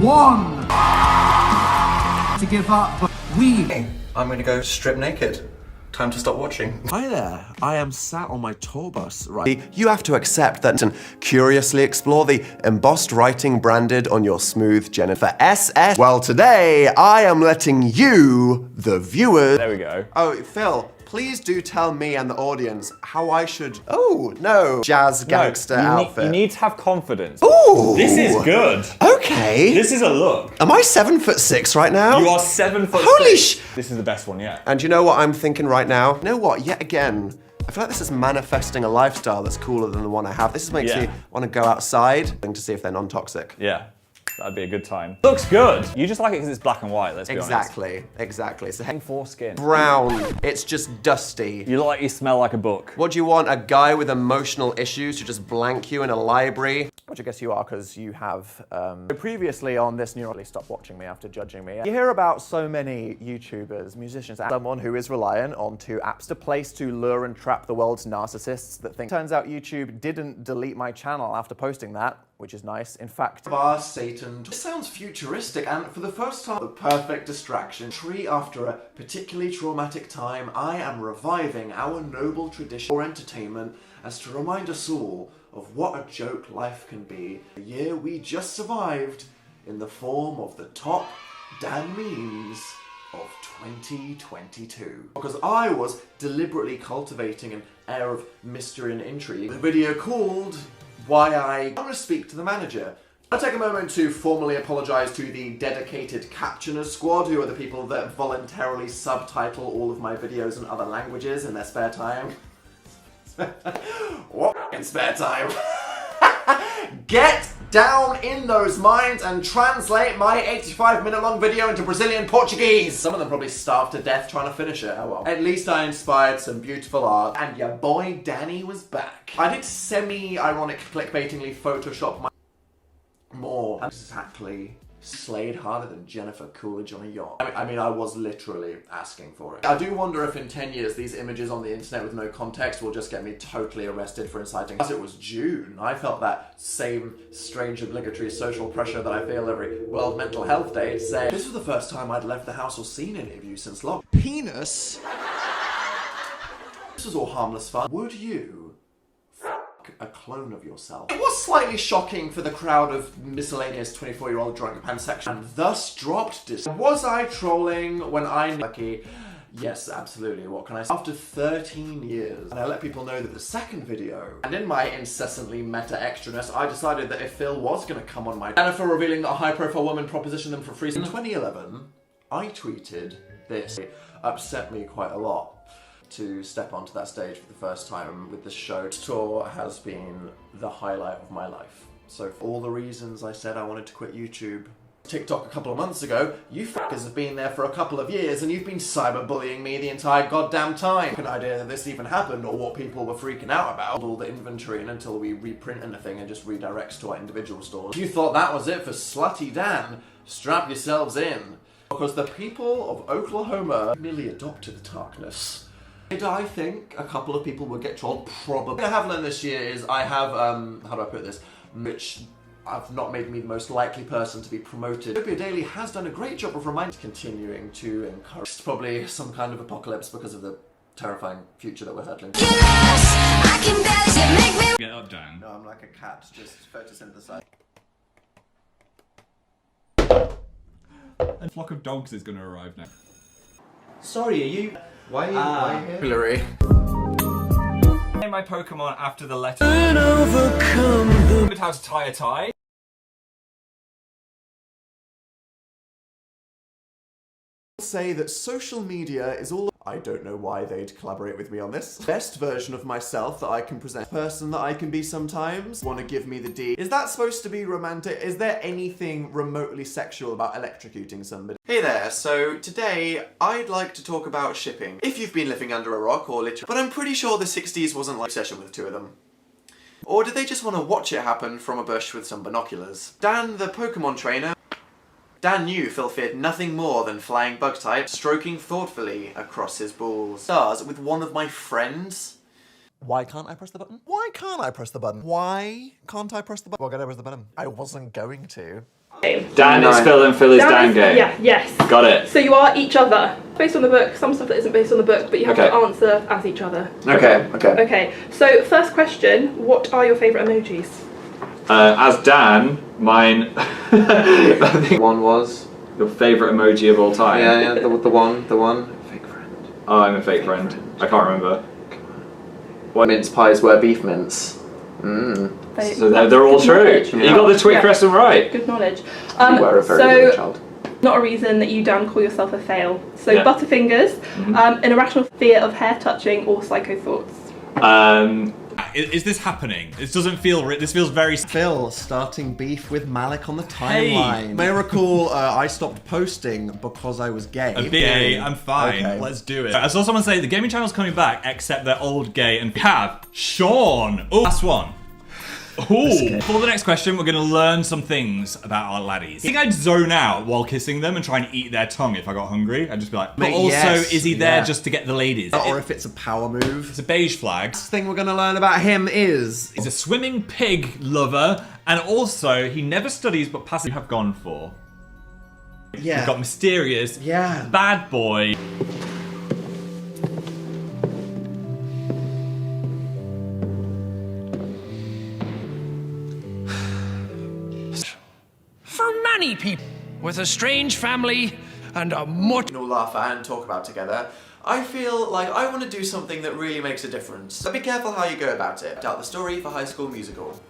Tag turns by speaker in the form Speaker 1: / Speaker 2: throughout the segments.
Speaker 1: one to give up, but we...
Speaker 2: I'm gonna go strip naked. Time to stop watching.
Speaker 3: Hi there, I am sat on my tour bus, right?
Speaker 4: You have to accept that and curiously explore the embossed writing branded on your smooth Jennifer SS. Well, today I am letting you, the viewers...
Speaker 5: There we go.
Speaker 4: Oh, Phil, please do tell me and the audience how I should... Oh, no. Jazz gangster outfit.
Speaker 5: You need to have confidence.
Speaker 4: Ooh!
Speaker 5: This is good.
Speaker 4: Okay.
Speaker 5: This is a look.
Speaker 4: Am I 7'6" right now?
Speaker 5: You are 7'6".
Speaker 4: Holy sh...
Speaker 5: This is the best one yet.
Speaker 4: And you know what I'm thinking right now? You know what? Yet again, I feel like this is manifesting a lifestyle that's cooler than the one I have. This makes me want to go outside to see if they're non-toxic.
Speaker 5: Yeah. That'd be a good time. Looks good. You just like it because it's black and white, let's be honest.
Speaker 4: Exactly. So
Speaker 5: Foreskin.
Speaker 4: brown. It's just dusty.
Speaker 5: You look like you smell like a book.
Speaker 4: What do you want? A guy with emotional issues to just blank you in a library? Which I guess you are, because you have. Previously on this, you really stopped watching me after judging me. You hear about so many YouTubers, musicians, someone who is reliant on two apps to place to lure and trap the world's narcissists that think. Turns out YouTube didn't delete my channel after posting that, which is nice. In fact, Satan. This sounds futuristic, and for the first time, the perfect distraction. After a particularly traumatic time, I am reviving our noble tradition for entertainment as to remind us all of what a joke life can be. The year we just survived in the form of the top Dan memes of 2022. Because I was deliberately cultivating an air of mystery and intrigue. The video called I'm going to speak to the manager. I'll take a moment to formally apologise to the dedicated captioners squad, who are the people that voluntarily subtitle all of my videos in other languages in their spare time. What in spare time? Get down in those minds and translate my 85-minute long video into Brazilian Portuguese. Some of them probably starved to death trying to finish it. Oh well. At least I inspired some beautiful art, and your boy Danny was back. I did semi-ironic clickbaitingly Photoshop my more exactly slayed harder than Jennifer Coolidge on a yacht. I mean, I was literally asking for it. I do wonder if in 10 years these images on the internet with no context will just get me totally arrested for inciting. As it was June, I felt that same strange obligatory social pressure that I feel every World Mental Health Day to say, this was the first time I'd left the house or seen any of you since lockdown. Penis? This was all harmless fun. Would you a clone of yourself? It was slightly shocking for the crowd of miscellaneous 24-year-old drunk pansexual, and thus dropped dis. Was I trolling when I'm lucky? Yes, absolutely. What can I say? After 13 years, and I let people know that the second video, and in my incessantly meta extraness, I decided that if Phil was going to come on my Jennifer revealing that a high-profile woman propositioned them for free. In 2011, I tweeted this. It upset me quite a lot to step onto that stage for the first time with this show. This tour has been the highlight of my life. So for all the reasons I said I wanted to quit YouTube, TikTok a couple of months ago, you fuckers have been there for a couple of years and you've been cyberbullying me the entire goddamn time. An idea that this even happened or what people were freaking out about. All the inventory and until we reprint anything and just redirects to our individual stores. If you thought that was it for Slutty Dan, strap yourselves in. Because the people of Oklahoma merely adopted the darkness. Did I think a couple of people would get trolled? Probably. What I have learned this year is I have, how do I put this? Which I've not made me the most likely person to be promoted. Utopia Daily has done a great job of continuing to encourage probably some kind of apocalypse because of the terrifying future that we're hurtling.
Speaker 5: Get up, Dan.
Speaker 4: No, I'm like a cat, just photosynthesize.
Speaker 5: A flock of dogs is going to arrive now.
Speaker 2: Sorry, are you... Why are you here?
Speaker 4: Hillary.
Speaker 5: Name my Pokemon after the letter. And overcome the... How to tie a tie.
Speaker 4: Say that social media is all... I don't know why they'd collaborate with me on this. Best version of myself that I can present. Person that I can be sometimes. Want to give me the D. Is that supposed to be romantic? Is there anything remotely sexual about electrocuting somebody? Hey there, so today I'd like to talk about shipping. If you've been living under a rock or literally... But I'm pretty sure the 60s wasn't like obsession with two of them. Or did they just want to watch it happen from a bush with some binoculars? Dan, the Pokemon trainer, Dan knew Phil feared nothing more than flying bug type, stroking thoughtfully across his balls. Stars with one of my friends.
Speaker 6: Why can't I press the button? Why can't I press the button? Why can't I press the button? Well, I'm gonna press the button. I wasn't going to.
Speaker 5: Dan is Phil and Phil is Dan game.
Speaker 7: Yeah, yes.
Speaker 5: Got it.
Speaker 7: So you are each other. Based on the book, some stuff that isn't based on the book, but you have to answer as each other.
Speaker 5: Okay.
Speaker 7: Okay, so first question, what are your favourite emojis?
Speaker 5: As Dan, mine, I think
Speaker 4: One was.
Speaker 5: your favourite emoji of all time.
Speaker 4: Yeah, the one. Fake friend.
Speaker 5: Oh, I'm a fake friend. I can't remember.
Speaker 4: What mince pies were beef mince?
Speaker 5: So they're all true.
Speaker 7: Knowledge.
Speaker 5: You got the trick question right.
Speaker 7: Good knowledge.
Speaker 4: You were a very good child.
Speaker 7: Not a reason that you, Dan, call yourself a fail. So Butterfingers, an irrational fear of hair touching or psycho thoughts.
Speaker 8: Is this happening? This doesn't feel. This feels very.
Speaker 9: Phil starting beef with Malik on the timeline.
Speaker 8: Hey.
Speaker 9: May I recall I stopped posting because I was gay.
Speaker 8: Gay, I'm fine.
Speaker 9: Okay.
Speaker 8: Let's do it. I saw someone say the gaming channel's coming back, except they're old, gay, and we have Sean. Oh, last one. Ooh. For the next question, we're going to learn some things about our laddies. I think I'd zone out while kissing them and try and eat their tongue if I got hungry. I'd just be like, but also, is he there just to get the ladies?
Speaker 9: Or if it's a power move.
Speaker 8: It's a beige flag.
Speaker 9: Next thing we're going to learn about him is...
Speaker 8: He's a swimming pig lover, and also, he never studies but passes. You have gone for.
Speaker 9: Yeah.
Speaker 8: We've got mysterious.
Speaker 9: Yeah.
Speaker 8: Bad boy.
Speaker 10: Many people with a strange family and a
Speaker 4: All laugh at and talk about together. I feel like I want to do something that really makes a difference. So be careful how you go about it. Out the story for High School Musical.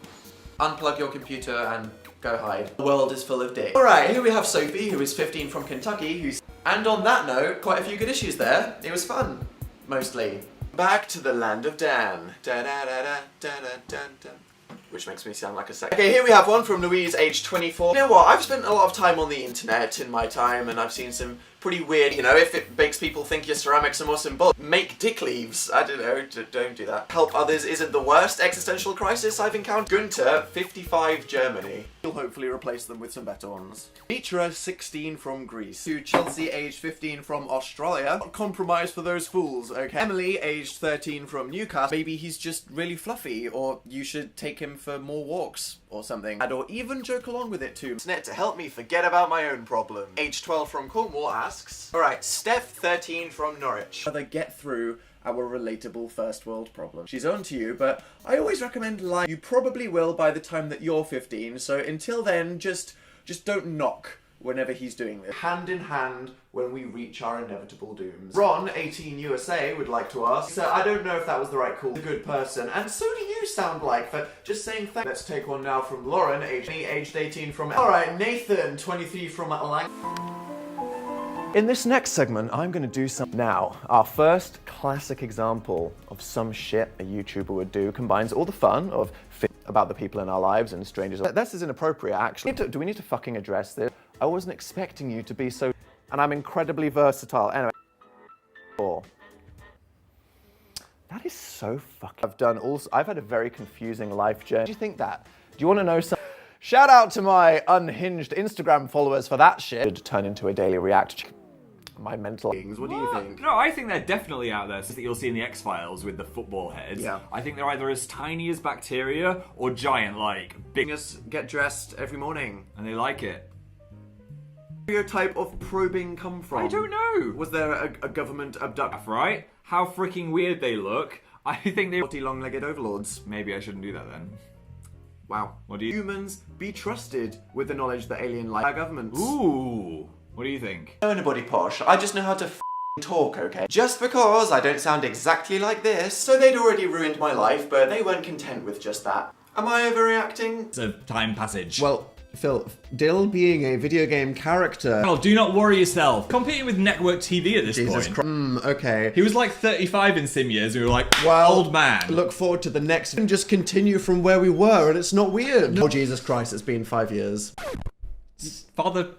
Speaker 4: Unplug your computer and go hide. The world is full of dick. Alright, here we have Sophie, who is 15 from Kentucky, And on that note, quite a few good issues there. It was fun. Mostly. Back to the land of Dan. Which makes me sound like a sex. Okay, here we have one from Louise, age 24. You know what, I've spent a lot of time on the internet in my time, and I've seen some pretty weird, you know, if it makes people think your ceramics are more symbolic. Make dick leaves. I don't know, don't do that. Help others isn't the worst existential crisis I've encountered. Gunther, 55, Germany. You'll hopefully replace them with some better ones. Mitra, 16, from Greece. To Chelsea, age 15, from Australia. Not compromise for those fools, okay? Emily, aged 13, from Newcastle. Maybe he's just really fluffy, or you should take him for more walks or something. And or even joke along with it too. Net to help me forget about my own problem. Age 12, from Cornwall, asks. Alright, Steph, 13, from Norwich. Rather get through our relatable first world problem. She's on to you, but I always recommend lying. You probably will by the time that you're 15, so until then, just don't knock whenever he's doing this. Hand in hand when we reach our inevitable dooms. Ron, 18 USA, would like to ask, so I don't know if that was the right call. A good person, and so do you sound like for just saying thanks. Let's take one now from Lauren, aged 18 from... Alright, Nathan, 23 from Atlanta. In this next segment, I'm going to do some... Now, our first classic example of some shit a YouTuber would do combines all the fun of about the people in our lives and strangers. This is inappropriate, actually. Do we need to fucking address this? I wasn't expecting you to be so... And I'm incredibly versatile. Anyway. That is so fucking... I've had a very confusing life journey. Do you think that? Do you want to know something? Shout out to my unhinged Instagram followers for that shit. It would turn into a daily react. My mental things. What do you think?
Speaker 5: No, I think they're definitely out there. So that you'll see in the X-Files with the football heads.
Speaker 4: Yeah.
Speaker 5: I think they're either as tiny as bacteria or giant, like big.
Speaker 4: Get dressed every morning.
Speaker 5: And they like it.
Speaker 4: Where did type of probing come from?
Speaker 5: I don't know.
Speaker 4: Was there a government abduct?
Speaker 5: Right? How freaking weird they look. I think they...
Speaker 4: long-legged overlords.
Speaker 5: Maybe I shouldn't do that then.
Speaker 4: Wow.
Speaker 5: What do you...
Speaker 4: Humans be trusted with the knowledge that alien life... Our governments.
Speaker 5: Ooh. What do you think?
Speaker 4: I don't know anybody posh. I just know how to talk, okay? Just because I don't sound exactly like this. So they'd already ruined my life, but they weren't content with just that. Am I overreacting?
Speaker 8: It's a time passage.
Speaker 9: Well, Phil, Dill being a video game character...
Speaker 8: Oh, do not worry yourself. Competing with network TV at this
Speaker 9: Jesus
Speaker 8: point.
Speaker 9: Christ. Okay.
Speaker 8: He was like 35 in sim years, and we were like,
Speaker 9: well,
Speaker 8: old man.
Speaker 9: Look forward to the next and just continue from where we were, and it's not weird. Oh, Jesus Christ, it's been 5 years.
Speaker 8: Father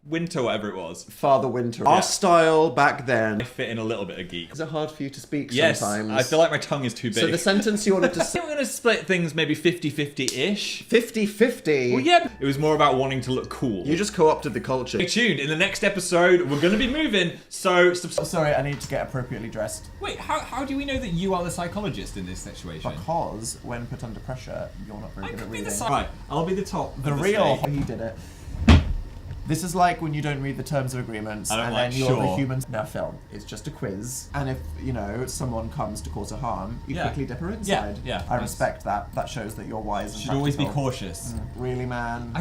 Speaker 8: Winter, whatever it was.
Speaker 9: Father Winter. Our style back then.
Speaker 8: I fit in a little bit of geek.
Speaker 9: Is it hard for you to speak
Speaker 8: yes,
Speaker 9: sometimes?
Speaker 8: I feel like my tongue is too big.
Speaker 9: So the sentence you wanted to
Speaker 8: I think we're going to split things maybe 50-50-ish.
Speaker 9: 50-50?
Speaker 8: Well, yeah. It was more about wanting to look cool.
Speaker 9: You just co-opted the culture.
Speaker 8: Stay tuned. In the next episode, we're going to be moving, so...
Speaker 9: Sorry, I need to get appropriately dressed.
Speaker 8: Wait, how do we know that you are the psychologist in this situation?
Speaker 9: Because when put under pressure, you're not very good at reading.
Speaker 8: Right, I'll be the top.
Speaker 9: The real... He did it.
Speaker 4: This is like when you don't read the terms of agreements and then you're the humans. No, Phil, it's just a quiz. And if, you know, someone comes to cause a harm, you quickly dip her inside.
Speaker 8: Yeah.
Speaker 4: I respect that. That shows that you're wise and
Speaker 8: should always be cautious.
Speaker 4: Really, man?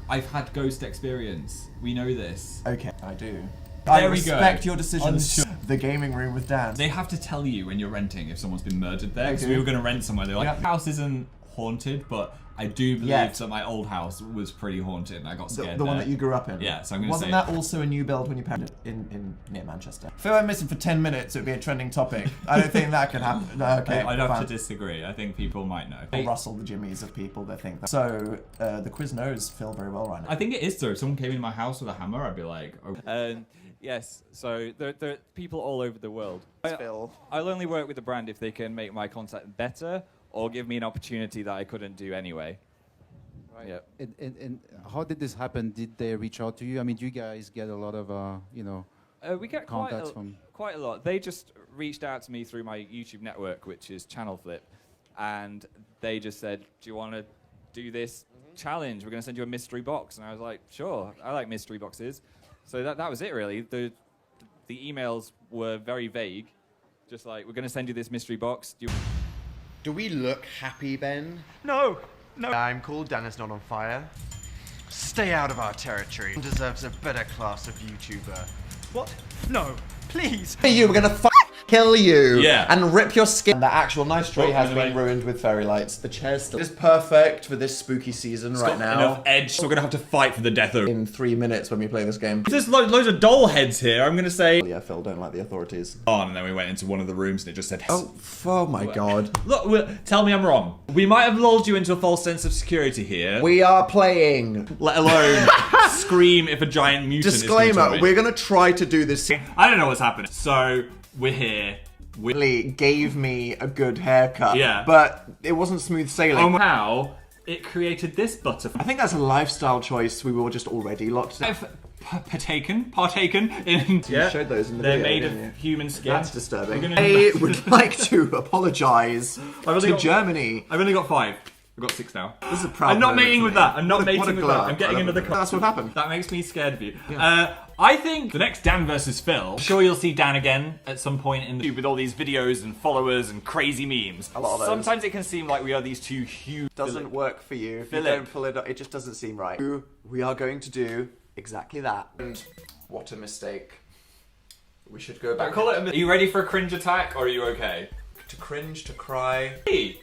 Speaker 8: I've had ghost experience. We know this.
Speaker 4: Okay, I do. I respect your decisions. The gaming room with Dan.
Speaker 8: They have to tell you when you're renting if someone's been murdered there. Because we were going to rent somewhere. They're like, the house isn't haunted, but I do believe that my old house was pretty haunted and I got scared.
Speaker 4: The one that you grew up in?
Speaker 8: Yeah, so I'm going to say...
Speaker 4: Wasn't that also a new build when you parents in near Manchester? If I went missing for 10 minutes, it would be a trending topic. I don't think that could happen. No, okay,
Speaker 8: I'd have to disagree. I think people might know.
Speaker 4: Russell the jimmies of people that think that. So, the quiz knows Phil very well right now.
Speaker 8: I think it is though. If someone came in my house with a hammer, I'd be like... Oh.
Speaker 11: Yes, so there are people all over the world.
Speaker 4: Phil.
Speaker 11: I'll only work with a brand if they can make my content better or give me an opportunity that I couldn't do anyway.
Speaker 12: Right. Yeah. And how did this happen? Did they reach out to you? I mean, do you guys get a lot of,
Speaker 11: we get quite a lot. They just reached out to me through my YouTube network, which is Channel Flip, and they just said, do you want to do this challenge? We're going to send you a mystery box. And I was like, sure, I like mystery boxes. So that was it, really. The emails were very vague. Just like, we're going to send you this mystery box.
Speaker 9: Do we look happy, Ben?
Speaker 5: No.
Speaker 9: I'm cool, Dan is not on fire. Stay out of our territory. Deserves a better class of YouTuber.
Speaker 5: What? No. Please.
Speaker 4: You were gonna kill you and rip your skin. The actual nice tree has been ruined with fairy lights. The chair's still is perfect for this spooky season right now.
Speaker 8: Enough edge, so we're gonna have to fight for the death of
Speaker 4: in 3 minutes when we play this game.
Speaker 8: There's loads of doll heads here. I'm gonna say.
Speaker 4: Yeah, Phil don't like the authorities.
Speaker 8: And then we went into one of the rooms and it just said.
Speaker 4: Oh my god!
Speaker 8: Look, tell me I'm wrong. We might have lulled you into a false sense of security here.
Speaker 4: We are playing.
Speaker 8: Let alone scream if a giant mutant.
Speaker 4: Disclaimer: we're gonna try to do this.
Speaker 8: I don't know what's happening. So we're here.
Speaker 4: Willie gave me a good haircut.
Speaker 8: Yeah.
Speaker 4: But it wasn't smooth sailing.
Speaker 8: How it created this butterfly.
Speaker 4: I think that's a lifestyle choice. We were just already locked in.
Speaker 8: I've partaken in.
Speaker 4: You showed those in the
Speaker 8: They're
Speaker 4: video,
Speaker 8: made of human skin.
Speaker 4: That's disturbing. I would like to apologise to Germany.
Speaker 8: I've only got 5. I've got 6 now.
Speaker 4: This is a proud
Speaker 8: I'm not
Speaker 4: moment
Speaker 8: mating
Speaker 4: for
Speaker 8: with
Speaker 4: me.
Speaker 8: that. I'm not mating
Speaker 4: What a
Speaker 8: with
Speaker 4: glove.
Speaker 8: that. I'm getting into the car.
Speaker 4: That's what happened.
Speaker 8: That makes me scared of you. Yeah. I think the next Dan versus Phil, I'm sure you'll see Dan again at some point in the with all these videos and followers and crazy memes.
Speaker 4: A lot of those.
Speaker 8: Sometimes it can seem like we are these two huge...
Speaker 4: Doesn't work for you. If you
Speaker 8: Philip.
Speaker 4: don't pull it up, it just doesn't seem right. We are going to do exactly that. And what a mistake. We should go back.
Speaker 8: Are you ready for a cringe attack or are you okay?
Speaker 4: To cringe, to cry.
Speaker 8: Hey.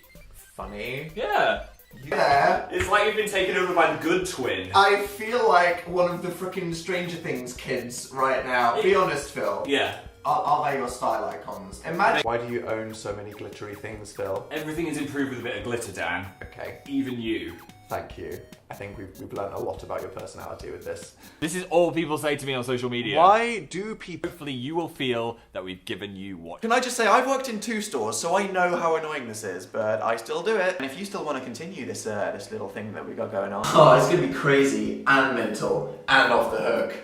Speaker 4: Funny.
Speaker 8: Yeah.
Speaker 4: Yeah.
Speaker 8: It's like you've been taken over by the good twin.
Speaker 4: I feel like one of the frickin' Stranger Things kids right now. Be honest, Phil.
Speaker 8: Yeah.
Speaker 4: Are they your style icons? Imagine. Why do you own so many glittery things, Phil?
Speaker 8: Everything is improved with a bit of glitter, Dan.
Speaker 4: Okay.
Speaker 8: Even you.
Speaker 4: Thank you. I think we've learned a lot about your personality with this.
Speaker 8: This is all people say to me on social media.
Speaker 4: Why do people...
Speaker 8: Hopefully you will feel that we've given you what...
Speaker 4: Can I just say, I've worked in 2 stores, so I know how annoying this is, but I still do it. And if you still want to continue this this little thing that we got going on... Oh, it's going to be crazy and mental and off the hook.